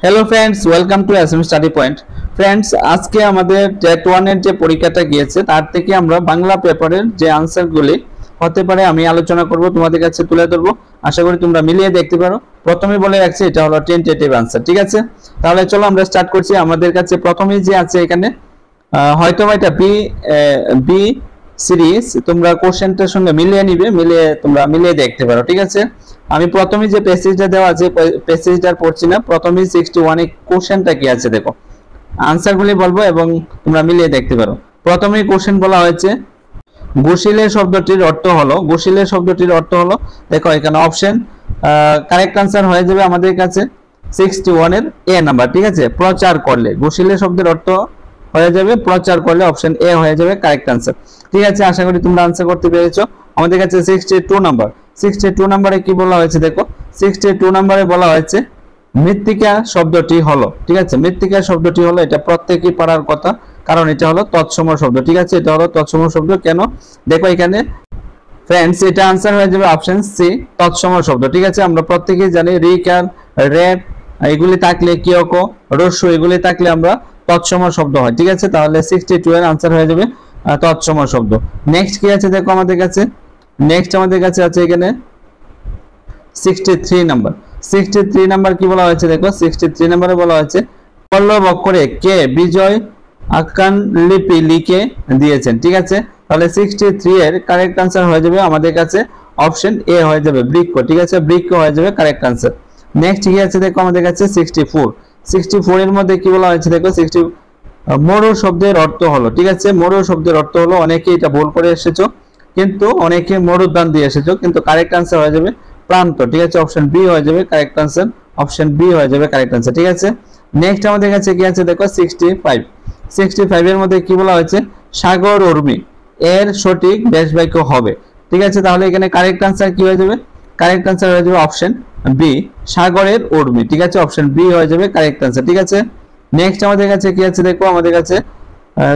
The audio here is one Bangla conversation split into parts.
Hello friends, welcome to SM study point. Friends, আজকে আমাদের টেট 1 এর যে পরীক্ষাটা গিয়েছে তার থেকে আমরা বাংলা পেপারের যে আনসারগুলি হতে পারে আমি আলোচনা করব, তোমাদের কাছে তুলে ধরবো। আশা করি তোমরা মিলিয়ে দেখতে পারো। প্রথমে বলে রাখছি এটা হলো টেন্টেটিভ আনসার, ঠিক আছে? তাহলে চলো আমরা স্টার্ট করছি। আমাদের কাছে প্রথমেই যে আছে এখানে হয়তো এটা বি সিরিজ, তোমরা কোশ্চেনটার সঙ্গে মিলিয়ে নিবে, তোমরা মিলিয়ে দেখতে পারো, ঠিক আছে? আমি প্রথমেই যে প্যাসেজটা দেওয়া আছে প্যাসেজটা পড়ছি না, প্রথমেই 61 এ কোশ্চেনটা কি আছে দেখো, আনসারগুলি বলবো এবং তোমরা মিলিয়ে দেখতে পারো। প্রথমেই কোশ্চেন বলা হয়েছে গুশিলে শব্দটির অর্থ হলো, গুশিলে শব্দটির অর্থ হলো, দেখো এখানে অপশন কারেক্ট আনসার হয়ে যাবে আমাদের কাছে 61 এর এ নাম্বার, ঠিক আছে? প্রচার করলে, গুশিলে শব্দের অর্থ হয়ে যাবে প্রচার করলে, অপশন এ হয়ে যাবে কারেক্ট আনসার, ঠিক আছে? আশা করি তোমরা আনসার করতে পেরেছো। আমাদের কাছে 62 নাম্বার, 62 নম্বরে কি বলা হয়েছে দেখো, 62 নম্বরে বলা হয়েছে মৃত্তিকা শব্দটি হলো, ঠিক আছে? মৃত্তিকা শব্দটি হলো, এটা প্রত্যেকই পড়ার কথা, কারণ এটা হলো তৎসম শব্দ, ঠিক আছে? এটা হলো তৎসম শব্দ। কেন দেখো এখানে ফ্রেন্ডস, এটা আনসার হয়ে যাবে অপশন সি, তৎসম শব্দ, ঠিক আছে? আমরা প্রত্যেকেই জানি রিকার, রেড এগুলি থাকলে, কিয়ক, রস্য এগুলি থাকলে আমরা তৎসম শব্দ হয়, ঠিক আছে? তাহলে 62 এর আনসার হয়ে যাবে তৎসম শব্দ। নেক্সট কি আছে দেখো আমাদের কাছে, নেক্সট আমাদের কাছে আছে এখানে 63 নাম্বার। 63 নাম্বার কি বলা হয়েছে দেখো, 63 নম্বরে বলা হয়েছে পল্লব অক্ষরে কে বিজয় আখ্যান লিপি লিখে দিয়েছেন, ঠিক আছে? তাহলে 63 এর কারেক্ট আনসার হয়ে যাবে আমাদের কাছে অপশন এ হয়ে যাবে বৃক্ষ, ঠিক আছে? বৃক্ষ হয়ে যাবে কারেক্ট আনসার। নেক্সট কি আছে দেখো আমাদের কাছে 64। 64 এর মধ্যে কি বলা হয়েছে দেখো, মরু শব্দের অর্থ হলো, ঠিক আছে? মরু শব্দের অর্থ হলো, অনেকে এটা ভুল করে এসেছো, কিন্তু অনেকে মরুদ্যান দিয়ে এসেছো, কিন্তু কারেক্ট আনসার হয়ে যাবে প্রান্ত, ঠিক আছে? অপশন বি হয়ে যাবে কারেক্ট আনসার, অপশন বি হয়ে যাবে কারেক্ট আনসার, ঠিক আছে? নেক্সট আমাদের কাছে কি আছে দেখো 65। 65 এর মধ্যে কি বলা হয়েছে সাগর উর্মি এর সঠিক ব্যাস বাক্য হবে, ঠিক আছে? তাহলে এখানে কারেক্ট আনসার কি হয়ে যাবে, কারেক্ট আনসার হয়ে যাবে অপশন বি, সাগরের উর্মি, ঠিক আছে? অপশন বি হয়ে যাবে কারেক্ট আনসার, ঠিক আছে? নেক্সট আমাদের কাছে কি আছে দেখো, আমাদের কাছে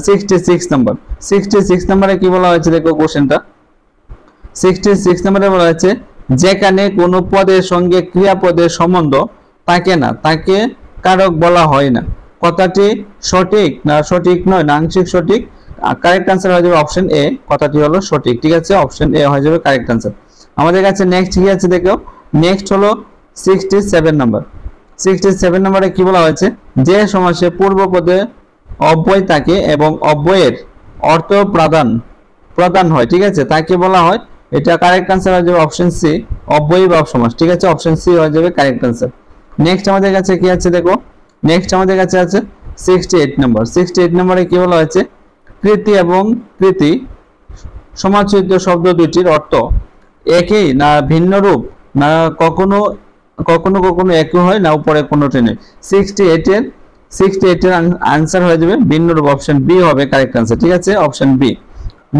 66 নাম্বার। 66 নম্বরে কি বলা হয়েছে দেখো কোশ্চেনটা, 66 নম্বরে বলা হয়েছে যেখানে কোনো পদের সঙ্গে ক্রিয়াপদের সম্বন্ধ থাকে না তাকে কারক বলা হয় না। কথাটি সঠিক না সঠিক নয় না আংশিক সঠিক? কারেক্ট আনসার হয়ে যাবে অপশন এ, কথাটি হলো সঠিক, ঠিক আছে? অপশন এ হয়ে যাবে কারেক্ট আনসার। আমাদের কাছে নেক্সট কি আছে দেখো, নেক্সট হলো 67 নাম্বার। 67 নম্বরে কি বলা হয়েছে যে সমাসে পূর্ব পদে অব্যয় থাকে এবং অব্যয়ের অর্থ প্রদান হয়, ঠিক আছে? তাকে বলা হয়, এটা কারেক্ট আনসার হয়ে যাবে অপশন সি, অব্যয়ীভাব সমাস, ঠিক আছে? অপশন সি হয়ে যাবে কারেক্ট আনসার। নেক্সট আমাদের কাছে কি আছে দেখো, নেক্সট আমাদের কাছে আছে 68 নম্বর। 68 নম্বরে কি বলা হয়েছে কৃতি এবং কৃতি সমাসযুক্ত শব্দ দুটির অর্থ একই না ভিন্ন রূপ, না কখনো কখনো কখনো একই হয় না উপরে কোনোটি নেই। 68 এর আনসার হয়ে যাবে ভিন্ন রূপ, অপশন বি হবে কারেক্ট আনসার, ঠিক আছে? Option B.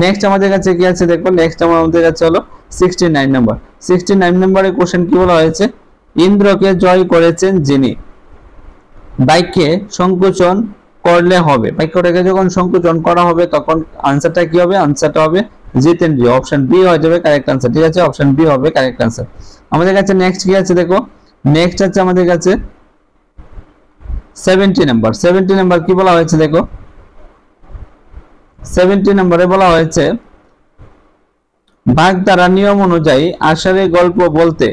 নেক্সট আমাদের কাছে কি আছে দেখো, নেক্সট আমাদের কাছে হলো 69 নাম্বার। 69 নম্বরে কোশ্চেন কি বলা হয়েছে ইন্দ্রকে জয় করেছেন যিনি বাক্যে সংকোচন করলে হবে, বাক্যটাকে যখন সংকোচন করা হবে তখন আনসারটা কি হবে, আনসারটা হবে জিতেন্দ্রিয়, অপশন বি হয়ে যাবে কারেক্ট আনসার, ঠিক আছে? অপশন বি হবে কারেক্ট আনসার। আমাদের কাছে নেক্সট কি আছে দেখো, নেক্সট আছে আমাদের কাছে 70 নাম্বার। 70 নাম্বার কি বলা হয়েছে দেখো, 70 নম্বরে বলা হয়েছে বাগধারা নিয়ম অনুযায়ী আষাঢ়ে গল্প বলতে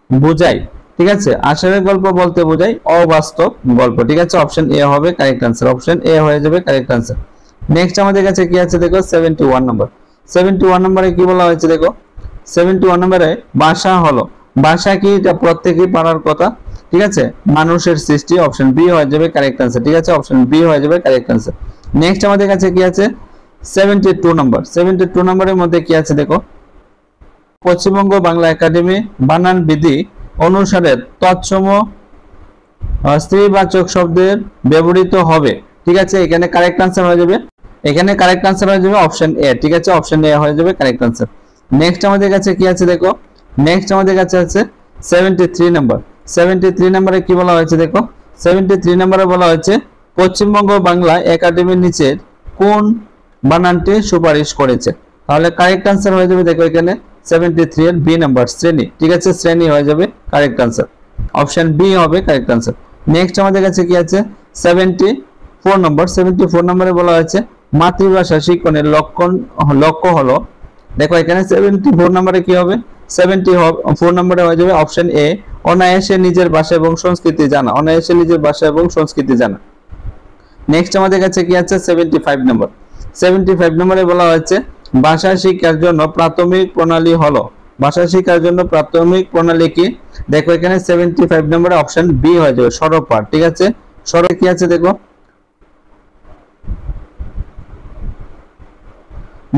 বোঝায়, ঠিক আছে? আষাঢ়ে গল্প বলতে বোঝায় অবাস্তব গল্প, ঠিক আছে? অপশন এ হবে কারেক্ট আনসার, অপশন এ হয়ে যাবে কারেক্ট আনসার। নেক্সট আমাদের কাছে কি আছে দেখো 71 নম্বর। 71 নম্বরে কি বলা হয়েছে দেখো, 71 নম্বরে ভাষা হলো, ভাষা কি এটা প্রত্যেকই পারার কথা, ঠিক আছে? মানুষের সৃষ্টি, অপশন বি হয়ে যাবে কারেক্ট আনসার, ঠিক আছে? অপশন বি হয়ে যাবে কারেক্ট আনসার। নেক্সট আমাদের কাছে কি আছে 72 নম্বর। 72 নম্বরের মধ্যে কি আছে দেখো, পশ্চিমবঙ্গ বাংলা একাডেমি বানান বিধি অনুসারে তৎসম স্ত্রীবাচক শব্দের ব্যবহৃত হবে, ঠিক আছে? এখানে কারেক্ট আনসার হয়ে যাবে, এখানে কারেক্ট আনসার হয়ে যাবে অপশন এ, ঠিক আছে? অপশন এ হয়ে যাবে কারেক্ট আনসার। নেক্সট আমাদের কাছে কি আছে দেখো, নেক্সট আমাদের কাছে আছে 73 নাম্বার। 73 নম্বরে কি বলা হয়েছে দেখো, 73 নম্বরে বলা হয়েছে পশ্চিমবঙ্গ বাংলা একাডেমির নিচের কোন বানানটি সুপারিশ করেছে? তাহলে কারেক্ট আনসার হয়ে যাবে দেখো এখানে 73 এর বি নাম্বার শ্রেণী, ঠিক আছে? শ্রেণী হয়ে যাবে কারেক্ট আনসার, অপশন বি হবে কারেক্ট আনসার। নেক্সট আমাদের কাছে কি আছে 74 নম্বর। 74 নম্বরে বলা হয়েছে মাতৃভাষা শিক্ষণের লক্ষ্য হলো, দেখো এখানে 74 নম্বরে কি হবে, 74 নম্বরে হয়ে যাবে অপশন এ অনায়াসে নিজের ভাষা এবং সংস্কৃতি জানা, অনায়াসে নিজের ভাষা এবং সংস্কৃতি জানা। নেক্সট আমাদের কাছে কি আছে 75 নম্বর। 75 নম্বরে বলা হয়েছে ভাষা শিক্ষার জন্য প্রাথমিক প্রণালী হলো, ভাষা শিক্ষার জন্য প্রাথমিক প্রণালী কি, দেখো এখানে 75 নম্বরে অপশন বি হয়ে যাবে সরল পাঠ। ঠিক আছে, সরল কি আছে দেখো।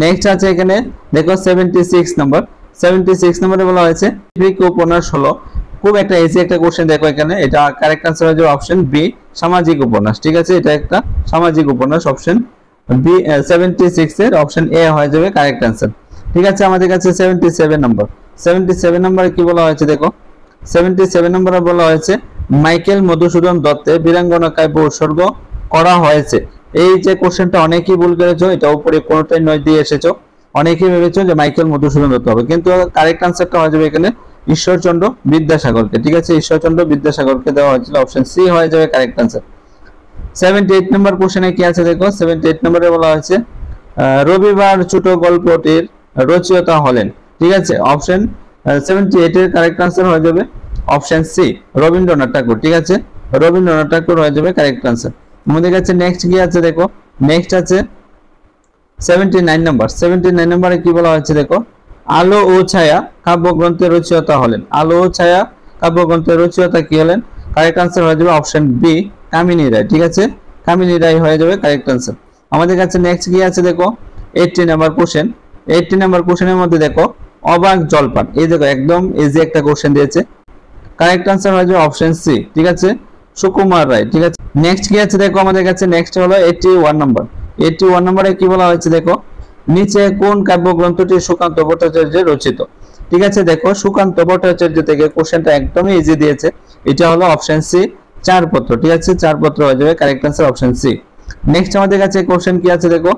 নেক্সট আছে এখানে দেখো 76 নম্বর। 76 নম্বরে বলা হয়েছে উপন্যাস হলো, খুব একটা ইজি একটা কোশ্চেন, দেখো এখানে এটা কারেক্ট आंसर হয়ে যাবে অপশন বি সামাজিক উপন্যাস। ঠিক আছে, এটা একটা সামাজিক উপন্যাস, অপশন বি 76 এর অপশন এ হয়ে যাবে কারেক্ট आंसर। ঠিক আছে, আমাদের কাছে 77 নম্বর। 77 নম্বরে কি বলা হয়েছে দেখো, 77 নম্বরে বলা হয়েছে মাইকেল মধুসূদন দত্তের বীরাঙ্গনা কাব্য উৎসর্গ করা হয়েছে। এই যে কোশ্চেনটা অনেকেই ভুল করেছো, এটা উপরে কোনটাই নয় দিয়ে এসেছো, অনেকেই ভেবেছো যে মাইকেল মধুসূদন দত্ত হবে, কিন্তু কারেক্ট आंसरটা হয়ে যাবে এখানে ঈশ্বরচন্দ্র বিদ্যাসাগরকে। ঠিক আছে, ঈশ্বরচন্দ্র বিদ্যাসাগরকে দেওয়া হয়েছিল, অপশন সি হয়ে যাবে কারেক্ট आंसर। 78 নম্বর কোশ্চেনে কি আছে দেখো, 78 নম্বরে বলা হয়েছে রবিবার ছোট গল্পটির রচয়িতা হলেন। ঠিক আছে, অপশন 78 এর কারেক্ট आंसर হয়ে যাবে অপশন সি রবীন্দ্রনাথ ঠাকুর। ঠিক আছে, রবীন্দ্রনাথ ঠাকুর হয়ে যাবে কারেক্ট आंसर। আমাদের কাছে নেক্সট কি আছে দেখো, নেক্সট আছে 79 নম্বর। 79 নম্বরে কি বলা হয়েছে দেখো, আলো ও ছায়া কাব্যগ্রন্থের রচয়িতা হলেন, আলো ও ছায়া কাব্যগ্রন্থের রচয়িতা কি হলেন, কারেক্ট आंसर হয়ে যাবে অপশন বি কামিনী রায়। ঠিক আছে, কামিনী রায় হয়ে যাবে কারেক্ট आंसर। আমাদের কাছে নেক্সট কি আছে দেখো 80 নাম্বার কোশ্চেন। 80 নাম্বার কোশ্চেনের মধ্যে দেখো অবাক জলপান, এই দেখো একদম ইজি একটা কোশ্চেন দিয়েছে, কারেক্ট आंसर হয়ে যাবে অপশন সি। ঠিক আছে, সুকুমার রায়। ঠিক আছে, নেক্সট কি আছে দেখো, আমাদের কাছে নেক্সট হলো 81 নম্বর। 81 নম্বরে কি বলা হয়েছে দেখো, নিচে কোন কাব্যগ্রন্থটি সুকান্ত ভট্টাচার্যের রচিত। ঠিক আছে, দেখো সুকান্ত ভট্টাচার্য থেকে কোশ্চেনটা একদমই ইজি দিয়েছে, এটা হলো অপশন সি চারপত্র। ঠিক আছে, চারপত্র হয়ে যাবে correct answer option C. Next আমাদের কাছে কোশ্চেন কি আছে দেখো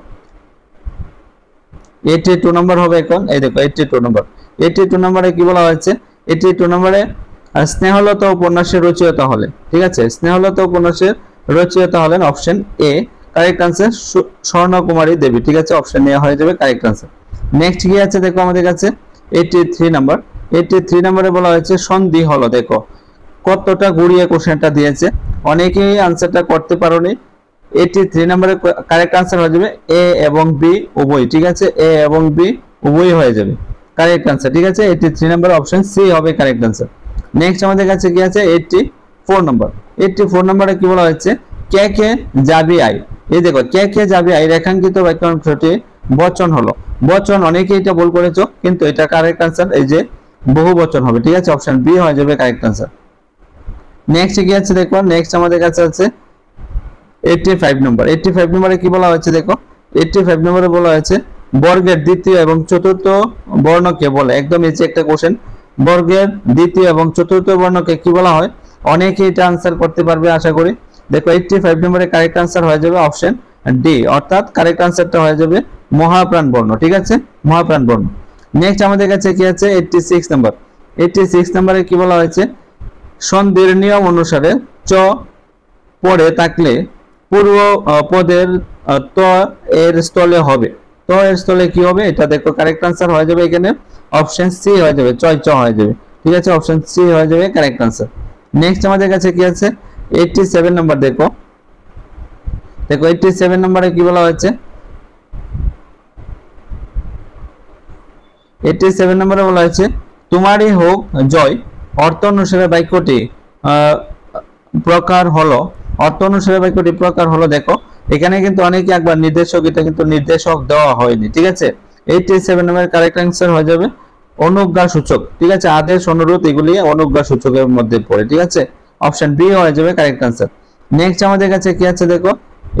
82 নম্বর হবে এখন, এই দেখো 82 নম্বর। 82 নম্বরে কি বলা হয়েছে, 82 নম্বরে স্নেহলতা উপন্যাসের রচয়িতা হলেন। ঠিক আছে, স্নেহলতা উপন্যাসের রচয়িতা হলেন option A correct answer Swarnakumari Devi. ঠিক আছে, অপশন এ হয়ে যাবে কারেক্ট आंसर। নেক্সট কি আছে দেখো আমাদের কাছে 83 নাম্বার। 83 নম্বরে বলা হয়েছে সন্ধি হলো, দেখো কতটা ঘুরিয়ে কোশ্চেনটা দিয়েছে, অনেকেই আনসারটা করতে পারোনি। 83 নম্বরে কারেক্ট आंसर হয়ে যাবে এ এবং বি উভয়। ঠিক আছে, এ এবং বি উভয় হয়ে যাবে কারেক্ট आंसर। ঠিক আছে, 83 নম্বর অপশন সি হবে কারেক্ট आंसर। নেক্সট আমাদের কাছে কি আছে 84 নম্বর। 84 নম্বরে কি বলা হয়েছে কে কে যাবি আই, এই দেখো কে কে যাবি আই রেখাঙ্কিত বাক্যাংশটি বচন হলো, বচন অনেকেই এটা ভুল করেছো, কিন্তু এটা কারেক্ট आंसर এই যে বহু বচন হবে। ঠিক আছে, অপশন বি হয়ে যাবে কারেক্ট आंसर। নেক্সট কি আছে দেখো, নেক্সট আমাদের কাছে আছে 85 নম্বর। 85 নম্বরে কি বলা হয়েছে দেখো, 85 নম্বরে বলা হয়েছে বর্গের দ্বিতীয় এবং চতুর্থ বর্ণকে বলে, একদম ইজি একটা কোশ্চেন, বর্গের দ্বিতীয় এবং চতুর্থ বর্ণকে কি বলা হয়, অনেকেই এটা आंसर করতে পারবে আশা করি। দেখো 85 নম্বরে কারেক্ট आंसर হয়ে যাবে অপশন ডি, অর্থাৎ কারেক্ট आंसरটা হয়ে যাবে মহাপ্রাণ বর্ণ। ঠিক আছে, মহাপ্রাণ বর্ণ। নেক্সট আমাদের কাছে কি আছে 86 নম্বর। 86 নম্বরে কি বলা হয়েছে সন্ধির নিয়ম অনুসারে চ পড়ে থাকলে পূর্ব পদের ত এর স্থলে হবে, ত এর স্থলে কি হবে, এটা দেখো কারেক্ট आंसर হয়ে যাবে এখানে অপশন সি হয়ে যাবে চয় চ হয়ে যাবে। ঠিক আছে, অপশন সি হয়ে যাবে কারেক্ট आंसर। নেক্সট আমাদের কাছে কি আছে 87 নম্বর। দেখো দেখো 87 নম্বরে কি বলা হয়েছে 87 নম্বরে বলা হয়েছে তোমারই হোক জয় অর্থ অনুসারে বাক্যটি প্রকার হলো, অর্থ অনুসারে বাক্যটি প্রকার হলো। দেখো এখানে কিন্তু অনেকে একবার নির্দেশক, এটা কিন্তু নির্দেশক দেওয়া হয়নি। ঠিক আছে, 87 নম্বরের কারেক্ট आंसर হয়ে যাবে অনুজ্ঞা সূচক। ঠিক আছে, আদেশ অনুরোধ এগুলি অনুজ্ঞা সূচকের মধ্যে পড়ে। ঠিক আছে, অপশন বি হয়ে যাবে কারেক্ট आंसर। নেক্সট আমাদের কাছে কি আছে দেখো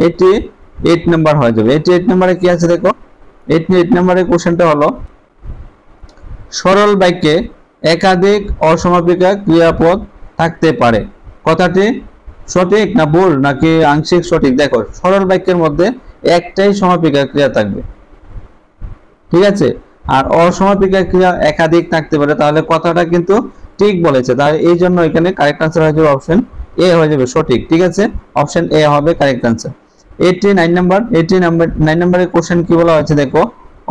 88 নাম্বার হয়ে যাবে। 88 নম্বরে কি আছে দেখো, 88 নম্বরের কোশ্চেনটা হলো সরল বাক্যে একাধিক অসমাপিকা ক্রিয়াপদ থাকতে পারে, কথাটি সঠিক না ভুল নাকি আংশিক সঠিক। দেখো সরল বাক্যের মধ্যে একটাই সমাপিকা ক্রিয়া থাকবে। ঠিক আছে, আর অসমাপিকা ক্রিয়া একাধিক থাকতে পারে, তাহলে কথাটা কিন্তু ঠিক বলেছে, তাহলে এই জন্য এখানে কারেক্ট आंसर হয়ে যাবে অপশন এ হয়ে যাবে সঠিক, ঠিক আছে, অপশন এ হবে কারেক্ট आंसर। 89 নম্বরের কোশ্চেন কি বলা হয়েছে দেখো,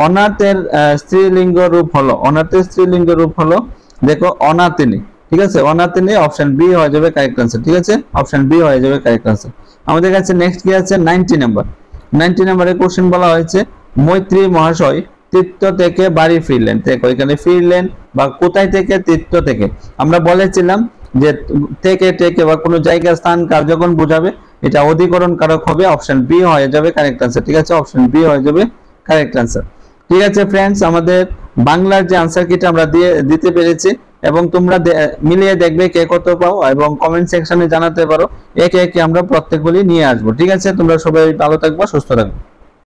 অনাথের স্ত্রীলিঙ্গ রূপ হলো, অনাথের স্ত্রীলিঙ্গ রূপ হলো দেখো অনাথিনী, ঠিক আছে, অনাথিনী, অপশন বি হয়ে যাবে কারেক্ট आंसर, ঠিক আছে, অপশন বি হয়ে যাবে কারেক্ট आंसर। আমাদের কাছে নেক্সট কি আছে 90 নম্বর। 90 নম্বরের কোশ্চেন বলা হয়েছে মৈত্রী মহাশয় তীর্থ থেকে বাড়ি ফিরলেন, দেখো এখানে ফিরলেন বা কোথায় থেকে, তীর্থ থেকে। আমরা বলেছিলাম যে থেকে থেকে বা কোনো জায়গা স্থান কার যখন বোঝাবে এটা অধিকরণ কারক হবে, অপশন বি হয়ে যাবে কারেক্ট आंसर, ঠিক আছে, অপশন বি হয়ে যাবে কারেক্ট आंसर। ঠিক আছে फ्रेंड्स, আমাদের বাংলার যে आंसर কিটা আমরা দিতে পেরেছি এবং তোমরা মিলিয়ে দেখবে কে কত পাও এবং কমেন্ট সেকশনে জানাতে পারো, একে একে আমরা প্রত্যেকগুলি নিয়ে আসবো। ঠিক আছে, তোমরা সবাই ভালো থাকবা, সুস্থ থাকবে।